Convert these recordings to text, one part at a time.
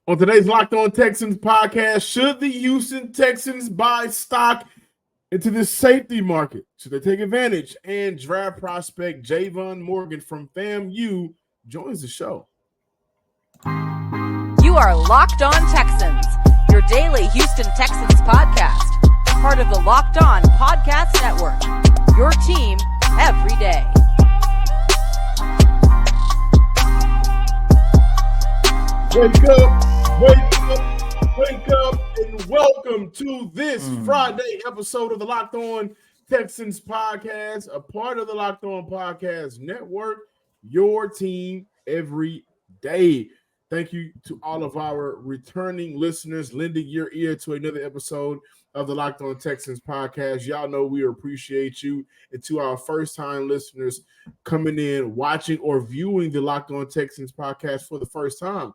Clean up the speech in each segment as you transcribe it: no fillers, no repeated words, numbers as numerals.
On today's Locked On Texans podcast, should the Houston Texans buy stock into the safety market? Should they take advantage? And draft prospect Javon Morgan from FAMU joins the show. You are Locked On Texans, your daily Houston Texans podcast, part of the Locked On Podcast Network, your team every day. Wake up, and welcome to this Friday episode of the Locked On Texans podcast, a part of the Locked On Podcast Network, your team every day. Thank you to all of our returning listeners lending your ear to another episode of the Locked On Texans podcast. Y'all know we appreciate you. And to our first-time listeners coming in, watching, or viewing the Locked On Texans podcast for the first time,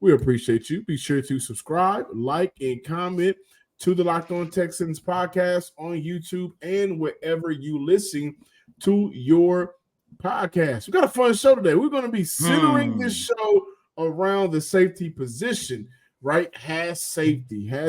we appreciate you. Be sure to subscribe, like, and comment to the Locked On Texans podcast on YouTube and wherever you listen to your podcast. We got a fun show today. We're going to be centering this show around the safety position, right? Has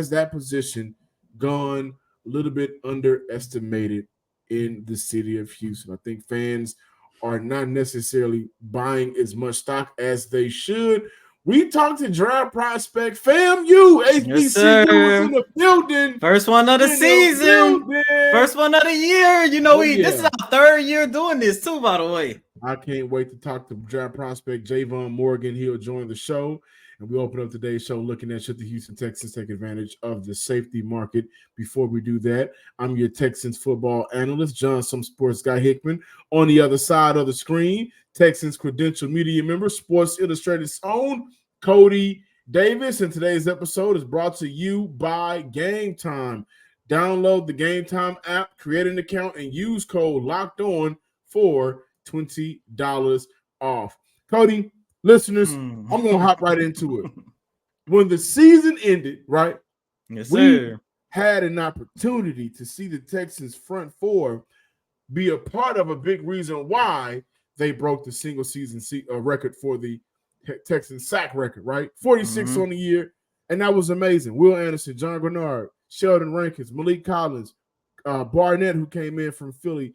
that position gone a little bit underestimated in the city of Houston? I think fans are not necessarily buying as much stock as they should. We talked to draft prospect FAMU. HBCU was in the building. First one of the season. First one of the year. You know, this is our third year doing this too, by the way. I can't wait to talk to draft prospect Javon Morgan. He'll join the show. And we open up today's show looking at should the Houston Texans take advantage of the safety market. Before we do that, I'm your Texans football analyst, John Some Sports Guy Hickman. On the other side of the screen, Texans credential media member, Sports Illustrated's own Cody Davis. And today's episode is brought to you by Game Time. Download the Game Time app, create an account, and use code LOCKED ON for $20 off. Cody, listeners, I'm going to hop right into it. When the season ended, right, we had an opportunity to see the Texans front four be a part of a big reason why they broke the single season record for the Texans sack record, right? 46 on the year, and that was amazing. Will Anderson, John Grenard, Sheldon Rankins, Malik Collins, Barnett, who came in from Philly,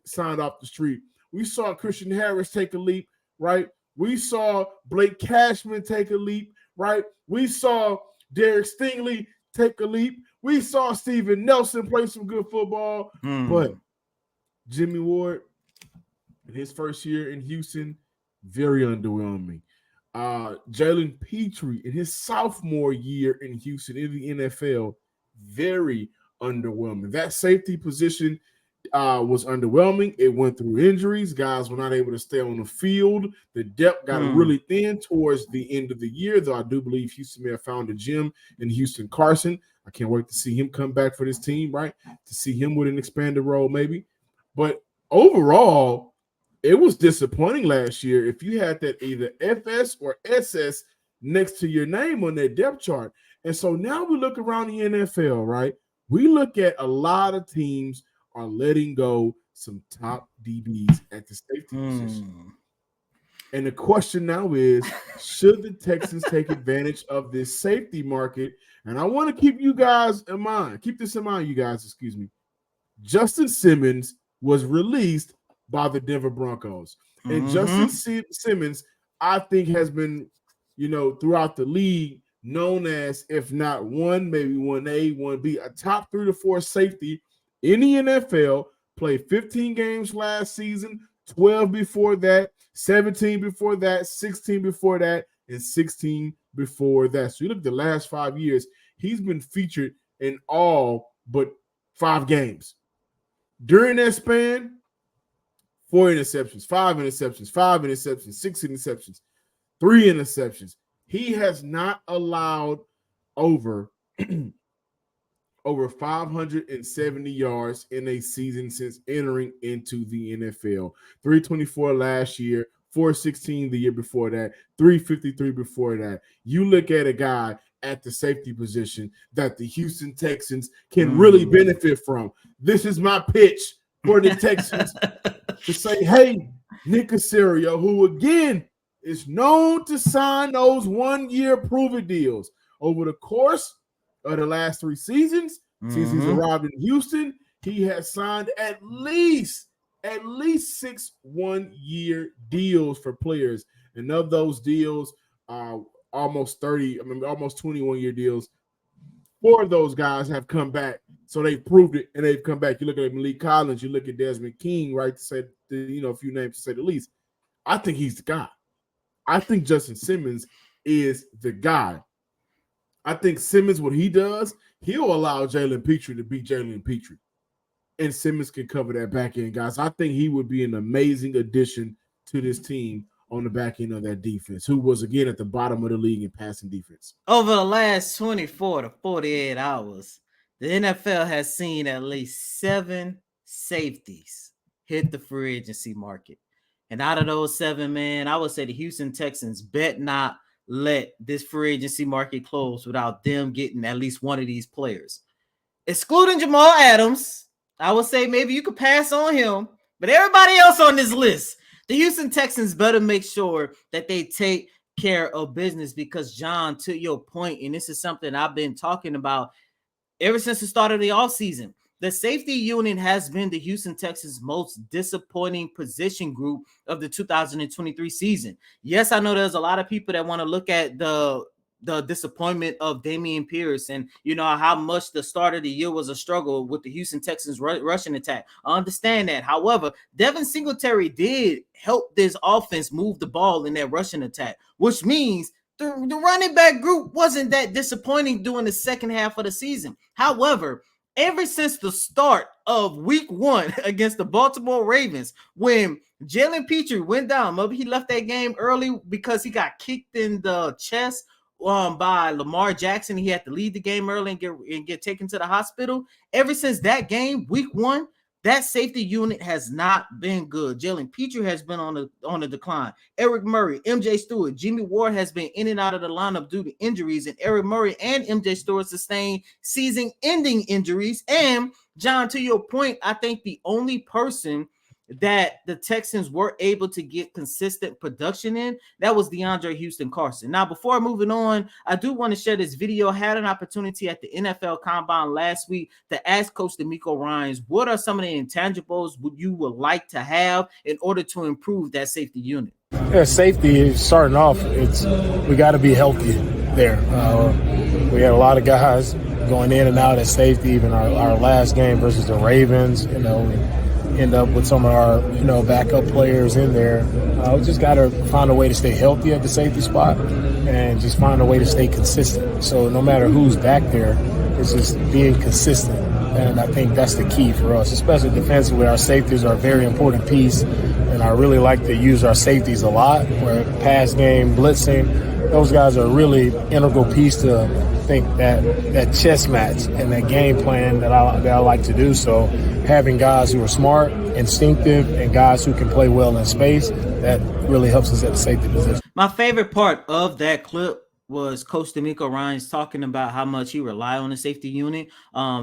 signed off the street. We saw Christian Harris take a leap, right? We saw Blake Cashman take a leap, right? We saw Derek Stingley take a leap. We saw Steven Nelson play some good football. But Jimmy Ward, in his first year in Houston, very underwhelming. Jalen Petrie, in his sophomore year in Houston in the NFL, very underwhelming. That safety position was underwhelming. It went through injuries. Guys were not able to stay on the field. The depth got really thin towards the end of the year, though I do believe Houston may have found a gem in Houston Carson. I can't wait to see him come back for this team, right? To see him with an expanded role maybe. But overall, it was disappointing last year if you had that either FS or SS next to your name on that depth chart. And so now we look around the NFL, right? We look at a lot of teams are letting go some top DBs at the safety position. And the question now is, should the Texans take advantage of this safety market? And I want to keep you guys in mind. Keep this in mind, you guys, excuse me. Justin Simmons was released by the Denver Broncos. And Justin Simmons, I think, has been, throughout the league known as, if not one, maybe 1A, 1B, a top 3 to 4 safety in the NFL. Played 15 games last season, 12 before that, 17 before that, 16 before that, and 16 before that. So you look at the last 5 years, he's been featured in all but 5 games. During that span, 4 interceptions, 5 interceptions, 5 interceptions, 6 interceptions, 3 interceptions. He has not allowed over 570 yards in a season since entering into the NFL. 324 last year, 416 the year before that, 353 before that. You look at a guy at the safety position that the Houston Texans can really benefit from. This is my pitch for the Texans to say, hey, Nick Caserio, who again is known to sign those 1-year prove-it deals. Over the course of the last 3 seasons, since he's arrived in Houston, he has signed at least 6 1-year deals for players. And of those deals, almost 21-year deals. 4 of those guys have come back. So they've proved it and they've come back. You look at Malik Collins, you look at Desmond King, right? To say, a few names to say the least. I think he's the guy. I think Justin Simmons is the guy. I think Simmons, what he does, he'll allow Jalen Petrie to be Jalen Petrie. And Simmons can cover that back end, guys. I think he would be an amazing addition to this team on the back end of that defense, who was, again, at the bottom of the league in passing defense. Over the last 24 to 48 hours, the NFL has seen at least 7 safeties hit the free agency market. And out of those 7, man, I would say the Houston Texans bet not let this free agency market close without them getting at least one of these players. Excluding Jamal Adams, I would say maybe you could pass on him, but everybody else on this list, the Houston Texans better make sure that they take care of business because, John, to your point, and this is something I've been talking about ever since the start of the offseason, the safety unit has been the Houston Texans' most disappointing position group of the 2023 season. Yes, I know there's a lot of people that want to look at the disappointment of Dameon Pierce and, how much the start of the year was a struggle with the Houston Texans rushing attack. I understand that. However, Devin Singletary did help this offense move the ball in that rushing attack, which means the running back group wasn't that disappointing during the second half of the season. However, ever since the start of week 1 against the Baltimore Ravens, when Jalen Petrie went down, maybe he left that game early because he got kicked in the chest by Lamar Jackson. He had to leave the game early and get taken to the hospital. Ever since that game, week 1, that safety unit has not been good. Jalen Petrie has been on the decline. Eric Murray, MJ Stewart, Jimmy Ward has been in and out of the lineup due to injuries, and Eric Murray and MJ Stewart sustained season-ending injuries. And, John, to your point, I think the only person that the Texans were able to get consistent production in, that was DeAndre Houston Carson. Now, before moving on, I do want to share this video. I had an opportunity at the NFL Combine last week to ask Coach D'Amico Ryans, what are some of the intangibles you would like to have in order to improve that safety unit? Yeah, safety is starting off. We got to be healthy there. We had a lot of guys going in and out at safety. Even our last game versus the Ravens, end up with some of our, backup players in there. We just got to find a way to stay healthy at the safety spot and just find a way to stay consistent. So no matter who's back there, it's just being consistent. And I think that's the key for us, especially defensively. Our safeties are a very important piece, and I really like to use our safeties a lot, where pass game, blitzing, those guys are a really integral piece to, I think, that chess match and that game plan that I like to do. So having guys who are smart, instinctive, and guys who can play well in space, that really helps us at the safety position. My favorite part of that clip was Coach D'Amico Ryans talking about how much he relied on the safety unit,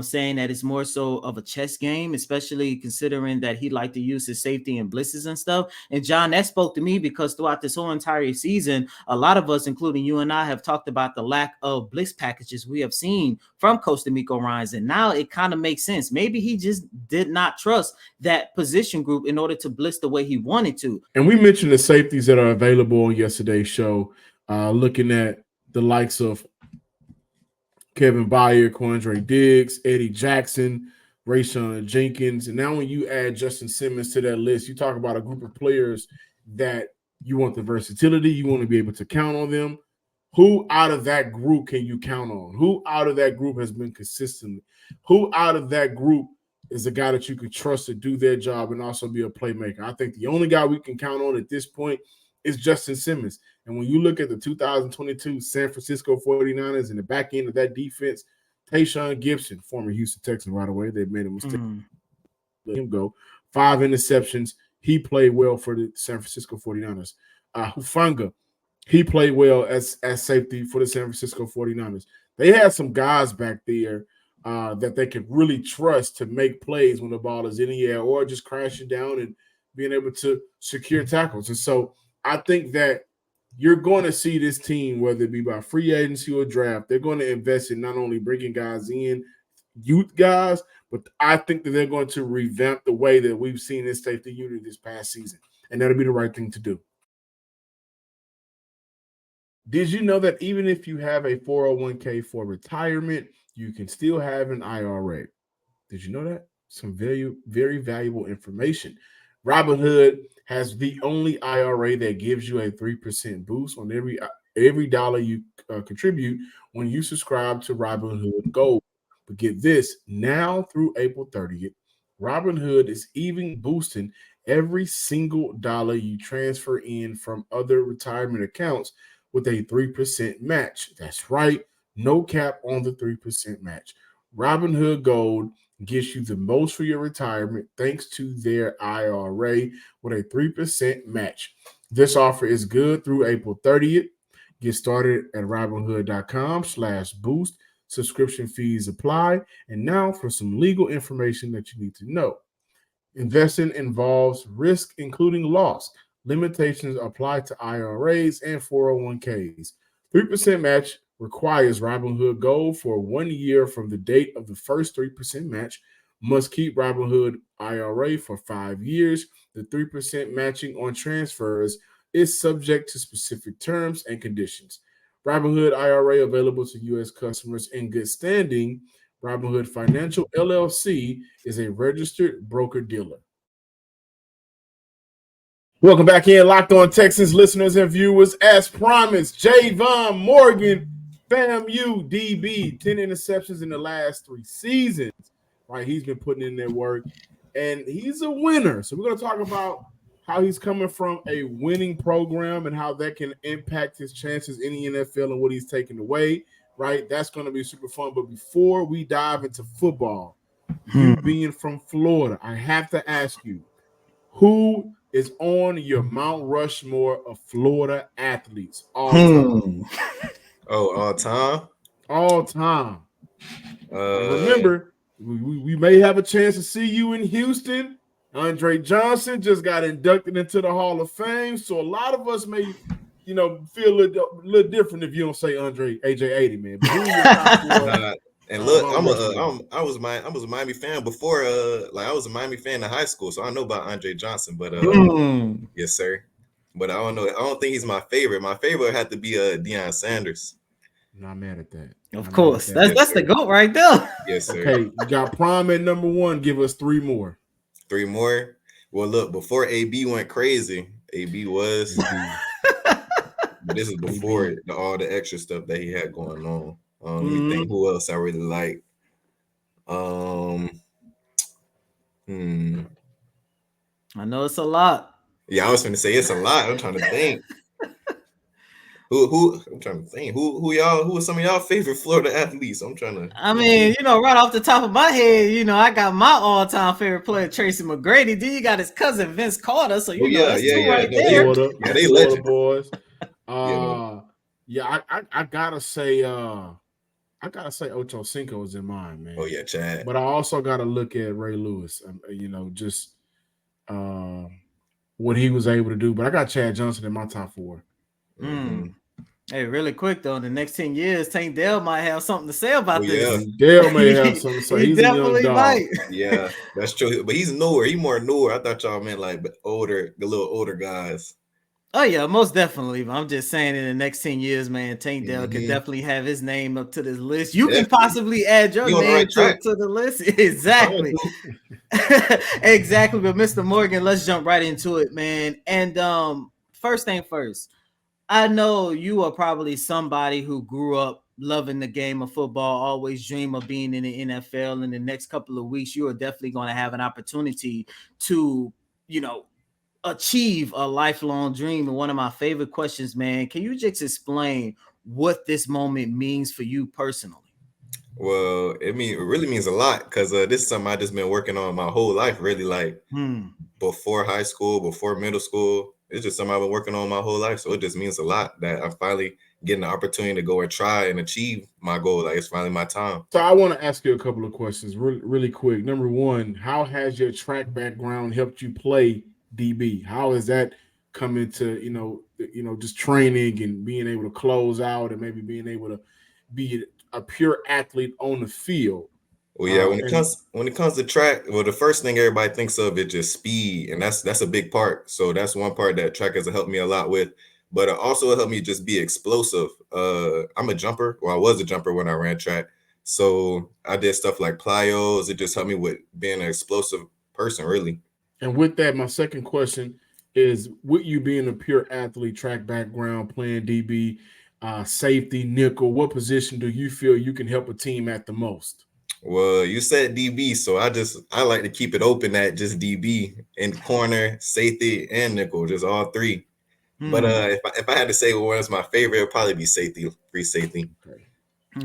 saying that it's more so of a chess game, especially considering that he liked to use his safety and blitzes and stuff. And John, that spoke to me because throughout this whole entire season, a lot of us, including you and I, have talked about the lack of blitz packages we have seen from Coach D'Amico Ryans. And now it kind of makes sense. Maybe he just did not trust that position group in order to blitz the way he wanted to. And we mentioned the safeties that are available on yesterday's show, looking at the likes of Kevin Byard, Quandre Diggs, Eddie Jackson, Rayshawn Jenkins. And now when you add Justin Simmons to that list, you talk about a group of players that you want the versatility, you want to be able to count on them. Who out of that group can you count on? Who out of that group has been consistent? Who out of that group is a guy that you can trust to do their job and also be a playmaker? I think the only guy we can count on at this point is Justin Simmons. And when you look at the 2022 San Francisco 49ers and the back end of that defense, Tayshaun Gibson, former Houston Texan, right away, they made a mistake. Let him go. 5 interceptions. He played well for the San Francisco 49ers. Hufanga, he played well as safety for the San Francisco 49ers. They had some guys back there that they could really trust to make plays when the ball is in the air or just crashing down and being able to secure tackles. And so I think that you're going to see this team, whether it be by free agency or draft, they're going to invest in not only bringing guys in, youth guys, but I think that they're going to revamp the way that we've seen this safety unit this past season, and that'll be the right thing to do. Did you know that even if you have a 401k for retirement, you can still have an IRA? Did you know that? Some very valuable information. Robinhood has the only IRA that gives you a 3% boost on every dollar you contribute when you subscribe to Robinhood Gold. But get this, now through April 30th, Robinhood is even boosting every single dollar you transfer in from other retirement accounts with a 3% match. That's right, no cap on the 3% match. Robinhood Gold gets you the most for your retirement thanks to their IRA with a 3% match. This offer is good through April 30th. Get started at Robinhood.com/boost. Subscription fees apply. And now for some legal information that you need to know. Investing involves risk, including loss. Limitations apply to IRAs and 401ks. 3% match requires Robinhood Gold for 1 year from the date of the first 3% match. Must keep Robinhood IRA for 5 years. The 3% matching on transfers is subject to specific terms and conditions. Robinhood IRA available to U.S. customers in good standing. Robinhood Financial LLC is a registered broker-dealer. Welcome back in, Locked On Texans listeners and viewers. As promised, Javon Morgan, FAMU DB, 10 interceptions in the last 3 seasons. Right, he's been putting in their work, and he's a winner. So we're going to talk about how he's coming from a winning program and how that can impact his chances in the NFL and what he's taken away. Right, that's going to be super fun. But before we dive into football, you being from Florida, I have to ask you, who is on your Mount Rushmore of Florida athletes all time? All time? All time. Remember, we may have a chance to see you in Houston. Andre Johnson just got inducted into the Hall of Fame, so a lot of us may, feel a little different if you don't say AJ80, man. But who's your top four? And look, I was a Miami fan before. I was a Miami fan in high school, so I know about Andre Johnson. But yes, sir. But I don't know. I don't think he's my favorite. My favorite had to be Deion Sanders. Not mad at that. Of course, that's the GOAT right there. Yes, sir. Okay, you got Prime at number 1. Give us 3 more. 3 more. Well, look, before AB went crazy, AB was. But this is before all the extra stuff that he had going on. Let me think who else I really like. I know it's a lot. Yeah, I was going to say it's a lot. I'm trying to think. Who I'm trying to think. Who are some of y'all favorite Florida athletes? I'm trying to. I mean, right off the top of my head, I got my all-time favorite player, Tracy McGrady. Then you got his cousin Vince Carter. So that's two right there. Yeah, they legend boys. I gotta say, Ocho Cinco is in mine, man. Oh yeah, Chad. But I also gotta look at Ray Lewis. What he was able to do. But I got Chad Johnson in my top 4. Hey, really quick though, in the next 10 years, Tank Dell might have something to say about this. Dell may have something to say. He's definitely a young dog. Yeah, that's true. But he's newer. He's more newer. I thought y'all meant like the little older guys. Oh yeah, most definitely. I'm just saying, in the next 10 years, man, Tank Dell can definitely have his name up to this list. You can possibly add your name to the list. Exactly. Exactly. But Mr. Morgan, let's jump right into it, man. And first thing first, I know you are probably somebody who grew up loving the game of football, always dream of being in the NFL. In the next couple of weeks, you are definitely going to have an opportunity to, achieve a lifelong dream. And one of my favorite questions, man, can you just explain what this moment means for you personally? Well, it really means a lot, because this is something I just been working on my whole life, really, before high school, before middle school. It's just something I've been working on my whole life. So it just means a lot that I'm finally getting the opportunity to go and try and achieve my goal. Like, it's finally my time. So I want to ask you a couple of questions really quick. Number 1, how has your track background helped you play DB? How has that come into, just training and being able to close out and maybe being able to be a pure athlete on the field. Well, yeah, when it comes to track, well, the first thing everybody thinks of is just speed, and that's a big part. So that's one part that track has helped me a lot with. But also it helped me just be explosive. I'm a jumper, or I was a jumper when I ran track. So I did stuff like plyos. It just helped me with being an explosive person, really. And with that, my second question is: with you being a pure athlete, track background, playing DB, safety, nickel, what position do you feel you can help a team at the most? Well, you said DB, so I like to keep it open at just DB in corner, safety, and nickel, just all three. But if I had to say what was my favorite, it'd probably be safety, free safety. Okay.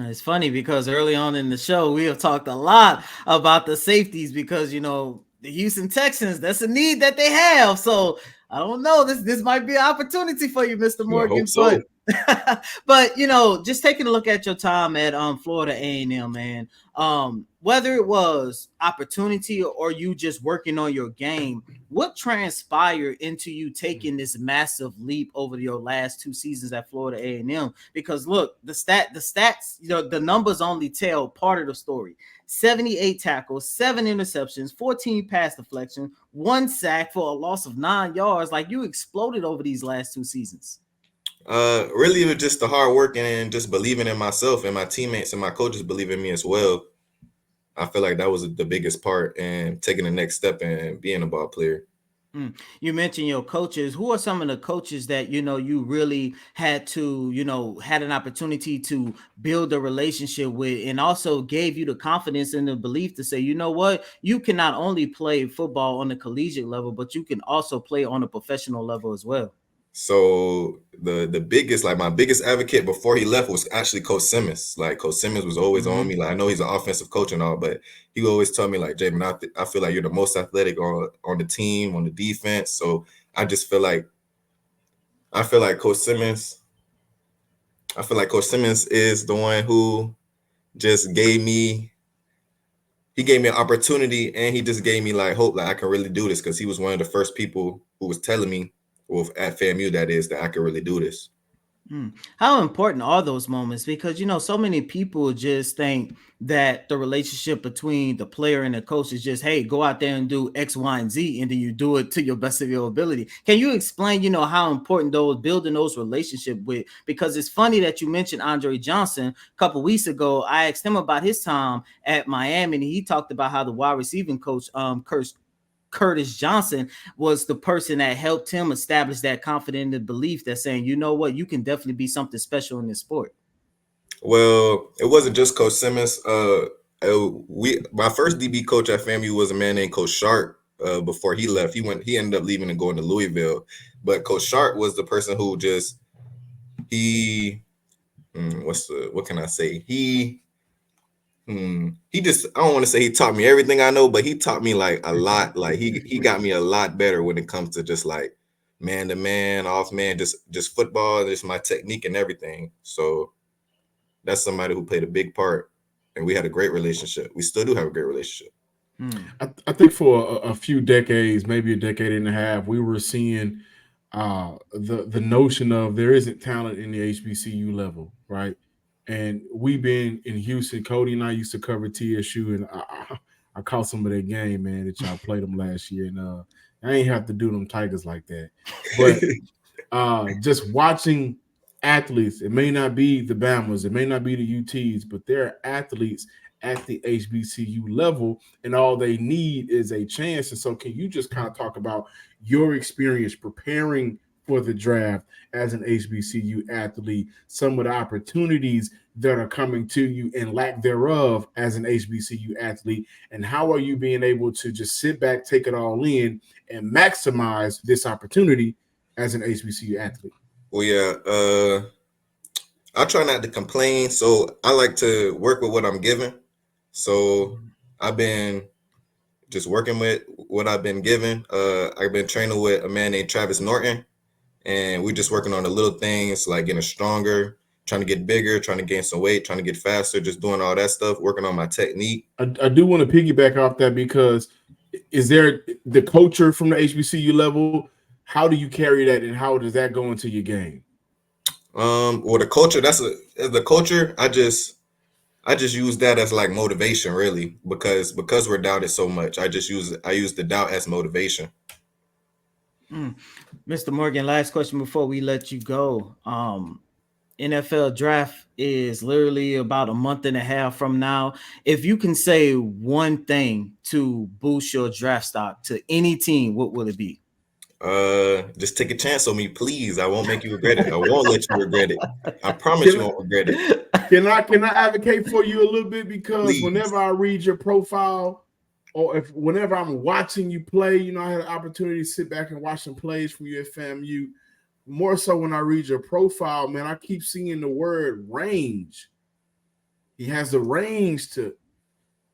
It's funny because early on in the show, we have talked a lot about the safeties because, the Houston Texans, that's a need that they have. So I don't know. This might be an opportunity for you, Mr. Morgan. I hope so. But just taking a look at your time at Florida A&M, man, whether it was opportunity or you just working on your game, what transpired into you taking this massive leap over your last 2 seasons at Florida A&M? Because look, the stats, the numbers only tell part of the story. 78 tackles, 7 interceptions, 14 pass deflections, 1 sack for a loss of 9 yards. Like, you exploded over these last 2 seasons. Really, it was just the hard work and just believing in myself, and my teammates and my coaches believe in me as well. I feel like that was the biggest part, and taking the next step and being a ball player. You mentioned your coaches. Who are some of the coaches that you really had to had an opportunity to build a relationship with, and also gave you the confidence and the belief to say, you know what, you can not only play football on the collegiate level, but you can also play on a professional level as well? So the biggest, like my biggest advocate before he left was actually Coach Simmons. Like Coach Simmons was always on me. Like, I know he's an offensive coach and all, but he always told me like, Jamin, I feel like you're the most athletic on the team, on the defense. So I just feel like Coach Simmons. I feel like Coach Simmons is the one who just gave me an opportunity, and he just gave me like hope that I can really do this, because he was one of the first people who was telling me, well, at FAMU, that is, that I could really do this. How important are those moments? Because, so many people just think that the relationship between the player and the coach is just, hey, go out there and do X, Y, and Z, and then you do it to your best of your ability. Can you explain, how important building those relationships with? Because it's funny that you mentioned Andre Johnson. A couple weeks ago, I asked him about his time at Miami, and he talked about how the wide receiving coach, Curtis Johnson, was the person that helped him establish that confidence and belief that saying, you know what, you can definitely be something special in this sport. Well, it wasn't just Coach Simmons. My first DB coach at FAMU was a man named Coach Sharp. Before he left, he ended up leaving and going to Louisville. But Coach Sharp was the person who what can I say? He just, I don't want to say he taught me everything I know, but he taught me like a lot. Like he got me a lot better when it comes to just like man to man, off man, just football, just my technique and everything. So that's somebody who played a big part, and we had a great relationship. We still do have a great relationship. I think for a few decades, maybe a decade and a half, we were seeing the notion of there isn't talent in the HBCU level, right? And we've been in Houston. Cody and I used to cover TSU, and I caught some of that game, man, that y'all played them last year. And I ain't have to do them Tigers like that. But just watching athletes, it may not be the Bamas, it may not be the UTs, but there are athletes at the HBCU level, and all they need is a chance. And so can you just kind of talk about your experience preparing for the draft as an HBCU athlete, some of the opportunities that are coming to you and lack thereof as an HBCU athlete, and how are you being able to just sit back, take it all in, and maximize this opportunity as an HBCU athlete? Well, yeah, I try not to complain, so I like to work with what I'm given. So I've been just working with what I've been given. I've been training with a man named Travis Norton, and we're just working on the little things like getting stronger, trying to get bigger, trying to gain some weight, trying to get faster, just doing all that stuff, working on my technique. I do want to piggyback off that, because is there the culture from the HBCU level? How do you carry that, and how does that go into your game? Well, the culture, the culture. I just use that as like motivation, really, because we're doubted so much. I use the doubt as motivation. Mr. Morgan, last question before we let you go. NFL draft is literally about a month and a half from now. If you can say one thing to boost your draft stock to any team, what will it be? Just take a chance on me, please. I won't make you regret it. I won't let you regret it. I promise you won't regret it. Can I advocate for you a little bit? Because Please. whenever I read your profile, or whenever I'm watching you play, you know, I had an opportunity to sit back and watch some plays from you at FAMU. More so when I read your profile, man, I keep seeing the word range. He has the range to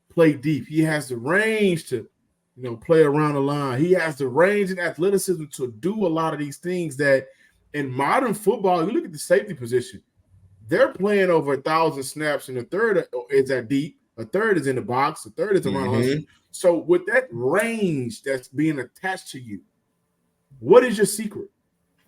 play deep. He has the range to, you know, play around the line. He has the range and athleticism to do a lot of these things that in modern football, you look at the safety position, they're playing over 1,000 snaps, and a third is at deep, a third is in the box, a third is around hustle. So with that range that's being attached to you, what is your secret?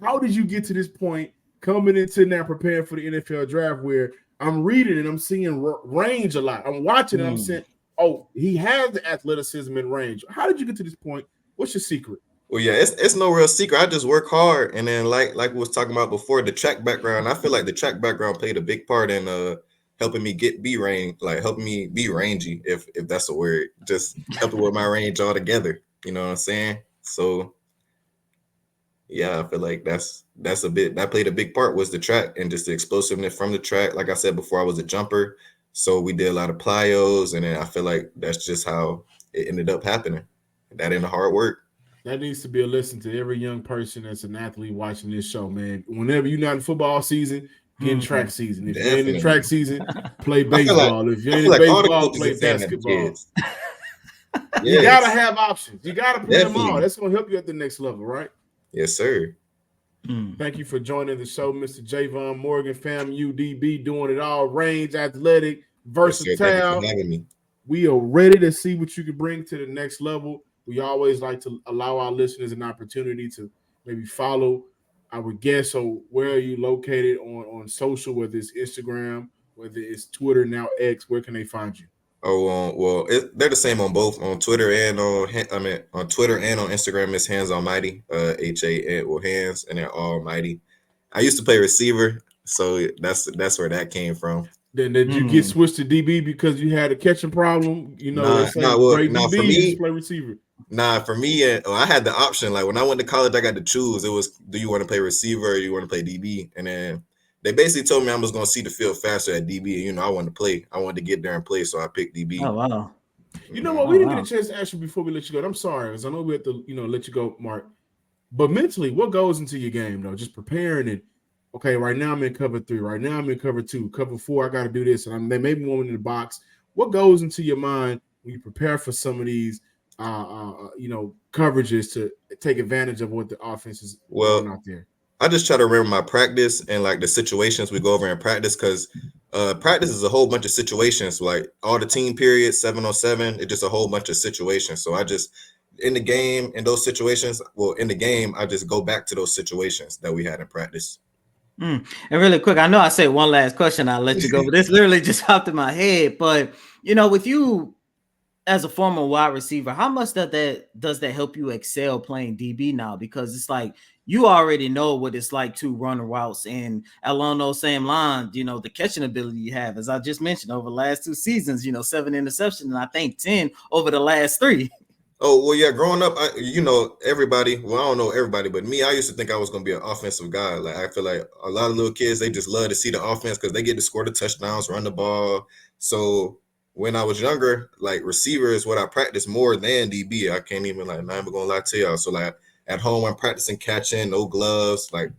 How did you get to this point coming into now preparing for the NFL draft where I'm reading and I'm seeing range a lot? I'm watching and I'm saying, oh, he has the athleticism and range. How did you get to this point? What's your secret? Well, yeah, it's no real secret. I just work hard, and then like we was talking about before, the track background. I feel like the track background played a big part in helping me helping me be rangy, if that's a word. Just helping with my range altogether. You know what I'm saying? So yeah, I feel like that played a big part, was the track and just the explosiveness from the track. Like I said before, I was a jumper, so we did a lot of plyos, and then I feel like that's just how it ended up happening. That and the hard work. That needs to be a lesson to every young person that's an athlete watching this show, man. Whenever you're not in football season, get in track season. If you ain't in track season, play baseball. If you ain't in baseball, play basketball. You got to have options. You got to play them all. That's going to help you at the next level, right? Yes, sir. Thank you for joining the show, Mr. Javon Morgan, FAMU DB, doing it all, range, athletic, versatile. Yes, sir. Thank you for having me. We are ready to see what you can bring to the next level. We always like to allow our listeners an opportunity to maybe follow our guests. So where are you located on social, whether it's Instagram, whether it's Twitter, now X, where can they find you? Oh, well, they're the same on both, on Twitter and on Twitter and on Instagram. It's Hands Almighty, Hands, and they're Almighty. I used to play receiver, so that's where that came from. Then did you get switched to DB because you had a catching problem? You know, DB, for me, play receiver. Nah, for me, I had the option. Like when I went to college, I got to choose. It was, do you want to play receiver or do you want to play DB? And then they basically told me I was going to see the field faster at DB. And, you know, I wanted to play. I wanted to get there and play, so I picked DB. Oh, wow. You know what? We didn't get a chance to ask you before we let you go. I'm sorry, because I know we have to, let you go, Mark. But mentally, what goes into your game, though? Just preparing it. Okay, right now I'm in cover 3. Right now I'm in cover 2. Cover 4, I got to do this. And they may be one in the box. What goes into your mind when you prepare for some of these, coverages to take advantage of what the offense is going out there? I just try to remember my practice and like the situations we go over in practice, because practice is a whole bunch of situations, like all the team periods, 7-on-7, it's just a whole bunch of situations. So I just, in the game, in those situations, I just go back to those situations that we had in practice. And really quick, I know I said one last question, I'll let you go, but this literally just popped in my head. But, with you as a former wide receiver, how much does that help you excel playing DB now? Because it's like you already know what it's like to run routes, and along those same lines, the catching ability you have, as I just mentioned, over the last 2 seasons, 7 interceptions, and I think 10 over the last 3. Oh, well, yeah, growing up, everybody, I don't know everybody, but me, I used to think I was going to be an offensive guy. Like, I feel like a lot of little kids, they just love to see the offense because they get to score the touchdowns, run the ball. So when I was younger, like receiver is what I practiced more than DB. I can't even not even gonna lie to y'all. So like at home, I'm practicing catching, no gloves. Like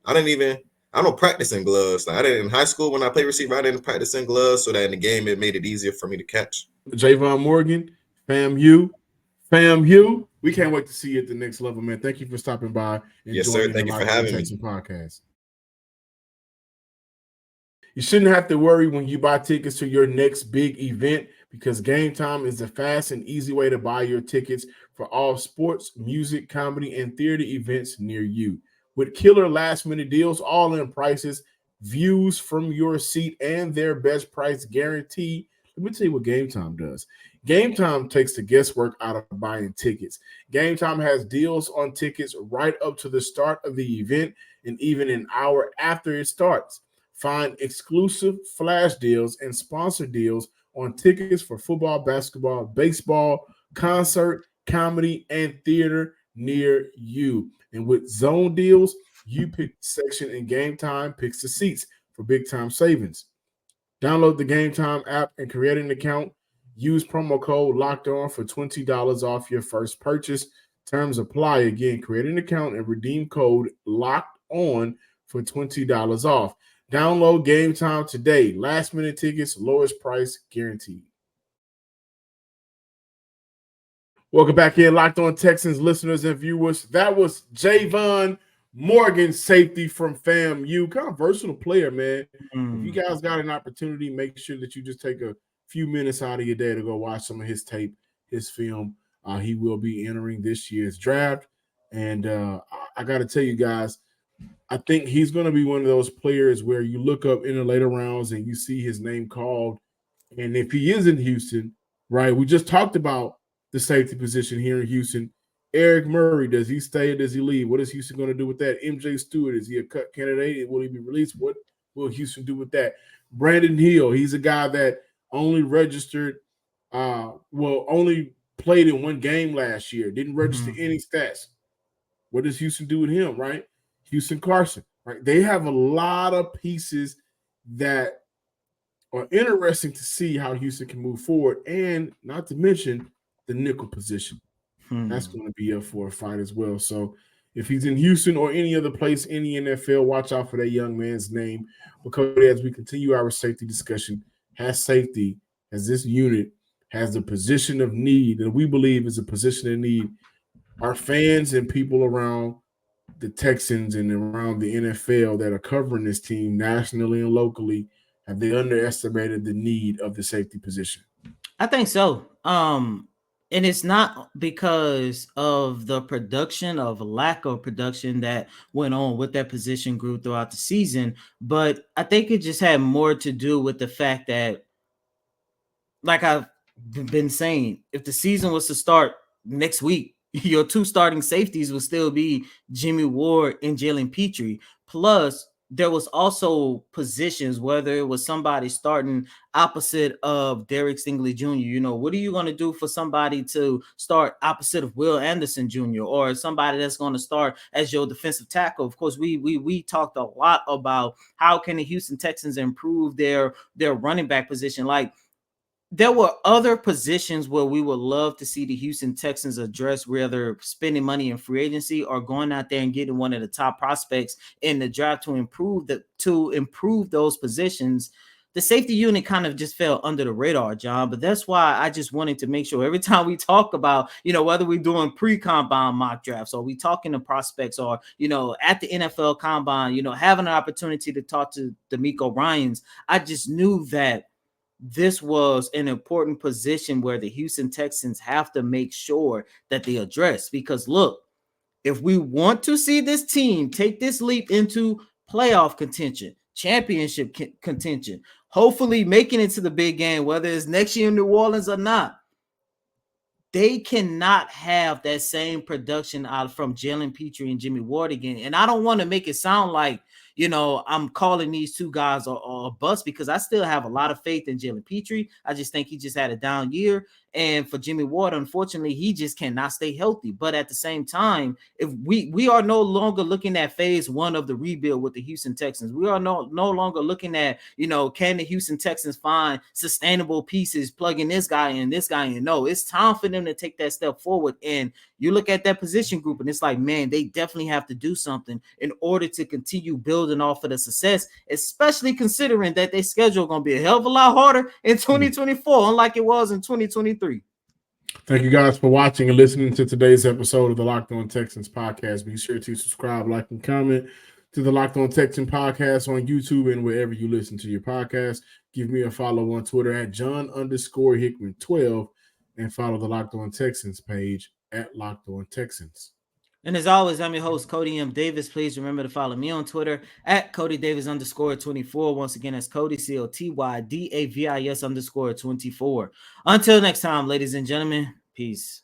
I don't practice in gloves. Like I didn't in high school when I played receiver, I didn't practice in gloves, so that in the game it made it easier for me to catch. Javon Morgan, FAMU, we can't wait to see you at the next level, man. Thank you for stopping by. Yes, sir. Thank you for having me. Podcast. You shouldn't have to worry when you buy tickets to your next big event. because Game Time is the fast and easy way to buy your tickets for all sports, music, comedy, and theater events near you. With killer last-minute deals, all-in prices, views from your seat, and their best price guarantee, let me tell you what Game Time does. Game Time takes the guesswork out of buying tickets. Game Time has deals on tickets right up to the start of the event and even an hour after it starts. Find exclusive flash deals and sponsor deals on tickets for football, basketball, baseball, concert, comedy, and theater near you. And with zone deals, you pick the section and Game Time picks the seats for big time savings. Download the Game Time app and create an account. Use promo code Locked On for $20 off your first purchase. Terms apply. Again, create an account and redeem code Locked On for $20 off. Download Game Time today. Last minute tickets, lowest price guaranteed. Welcome back in, Locked On Texans listeners and viewers. That was Javon Morgan, safety from FAMU. Kind of versatile player, man. If you guys got an opportunity, make sure that you just take a few minutes out of your day to go watch some of his tape, his film. He will be entering this year's draft. And I got to tell you guys, I think he's going to be one of those players where you look up in the later rounds and you see his name called. And if he is in Houston, right, we just talked about the safety position here in Houston. Eric Murray, does he stay or does he leave? What is Houston going to do with that? MJ Stewart, is he a cut candidate? Will he be released? What will Houston do with that? Brandon Hill, he's a guy that only registered, only played in one game last year, didn't register any stats. What does Houston do with him, right? Houston Carson, right? They have a lot of pieces that are interesting to see how Houston can move forward, and not to mention the nickel position. That's going to be up for a fight as well. So if he's in Houston or any other place in the NFL, watch out for that young man's name, because as we continue our safety discussion, safety as this unit has the position of need that we believe is a position of need. Our fans and people around the Texans and around the NFL that are covering this team nationally and locally, have they underestimated the need of the safety position? I think so. And it's not because of the production, of lack of production that went on with that position group throughout the season, but I think it just had more to do with the fact that, like I've been saying, if the season was to start next week, your two starting safeties would still be Jimmy Ward and Jalen Petrie. Plus, there was also positions, whether it was somebody starting opposite of Derek Stingley Jr. You know, what are you going to do for somebody to start opposite of Will Anderson Jr. or somebody that's going to start as your defensive tackle? Of course, we talked a lot about how can the Houston Texans improve their running back position. Like, there were other positions where we would love to see the Houston Texans address, whether spending money in free agency or going out there and getting one of the top prospects in the draft to improve those positions. The safety unit kind of just fell under the radar, John. But that's why I just wanted to make sure every time we talk about, whether we're doing pre-combine mock drafts or we talking to prospects or, at the NFL combine, having an opportunity to talk to D'Amico Ryans, I just knew that this was an important position where the Houston Texans have to make sure that they address. Because look, if we want to see this team take this leap into playoff contention, championship contention, hopefully making it to the big game, whether it's next year in New Orleans or not, they cannot have that same production out from Jalen Petrie and Jimmy Ward again. And I don't want to make it sound like, I'm calling these two guys a bust, because I still have a lot of faith in Jalen Petrie. I just think he just had a down year. And for Jimmy Ward, unfortunately, he just cannot stay healthy. But at the same time, if we are no longer looking at phase one of the rebuild with the Houston Texans, we are no longer looking at, can the Houston Texans find sustainable pieces, plugging this guy in, this guy in? No, it's time for them to take that step forward. And you look at that position group and it's like, man, they definitely have to do something in order to continue building off of the success, especially considering that their schedule going to be a hell of a lot harder in 2024, unlike it was in 2023. Thank you guys for watching and listening to today's episode of the Locked On Texans podcast. Be sure to subscribe, like, and comment to the Locked On Texans podcast on YouTube and wherever you listen to your podcast. Give me a follow on Twitter at John_Hickman12 and follow the Locked On Texans page at Locked On Texans. And as always, I'm your host, Cody M. Davis. Please remember to follow me on Twitter at CodyDavis_24. Once again, that's Cody, COTYDAVIS_24. Until next time, ladies and gentlemen, peace.